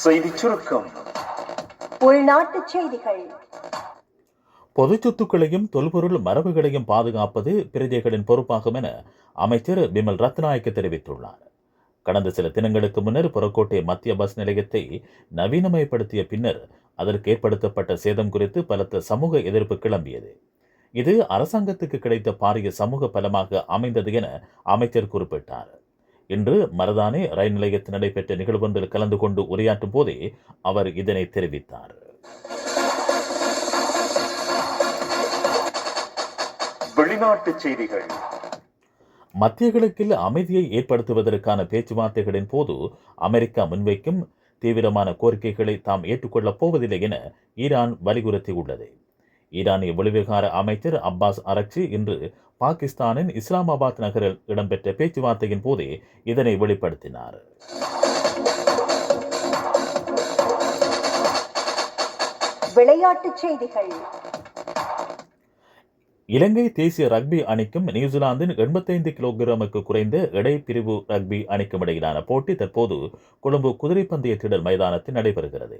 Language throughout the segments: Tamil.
செய்திச் சுருக்கம். உள்நாட்டுச் செய்திகள். பொது சொத்துக்களையும் தொல்பொருள் மரபுகளையும் பாதுகாப்பது பிரஜைகளின் பொறுப்பாகும் என அமைச்சர் பிமல் ரத்நாயக்க தெரிவித்துள்ளார். கடந்த சில தினங்களுக்கு முன்னர் புறக்கோட்டை மத்திய பஸ் நிலையத்தை நவீனமயப்படுத்திய பின்னர் அதற்கு ஏற்படுத்தப்பட்ட சேதம் குறித்து பலத்த சமூக எதிர்ப்பு கிளம்பியது. இது அரசாங்கத்துக்கு கிடைத்த பாரிய சமூக பலமாக அமைந்தது என அமைச்சர் குறிப்பிட்டார். இன்று மரதானே ரயில் நிலையத்தில் நடைபெற்ற நிகழ்வொன்றில் கலந்து கொண்டு உரையாற்றும் போதே அவர் இதனை தெரிவித்தார். வெளிநாட்டுச் செய்திகள். மத்திய கிழக்கில் அமைதியை ஏற்படுத்துவதற்கான பேச்சுவார்த்தைகளின் போது அமெரிக்கா முன்வைக்கும் தீவிரமான கோரிக்கைகளை தாம் ஏற்றுக்கொள்ளப் போவதில்லை என ஈரான் வலியுறுத்தியுள்ளது. ஈரானிய வெளிவிவகார அமைச்சர் அப்பாஸ் அரக்சி இன்று பாகிஸ்தானின் இஸ்லாமாபாத் நகரில் இடம்பெற்ற பேச்சுவார்த்தையின் போதே இதனை வெளிப்படுத்தினார். விளையாட்டுச் செய்திகள். இலங்கை தேசிய ரக்பி அணிக்கும் நியூசிலாந்தின் 85 கிலோகிராமுக்கு குறைந்த எடை பிரிவு ரக்பி அணிக்கும் இடையிலான போட்டி தற்போது கொழும்பு குதிரைப்பந்தய திடல் மைதானத்தில் நடைபெறுகிறது.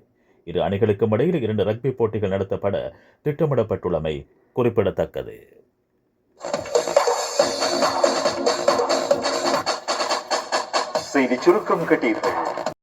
இரு அணிகளுக்கும் இடையில் 2 ரக்பி போட்டிகள் நடத்தப்பட திட்டமிடப்பட்டுள்ளமை குறிப்பிடத்தக்கது. செய்திச் சுருக்கம் கேட்டீர்கள்.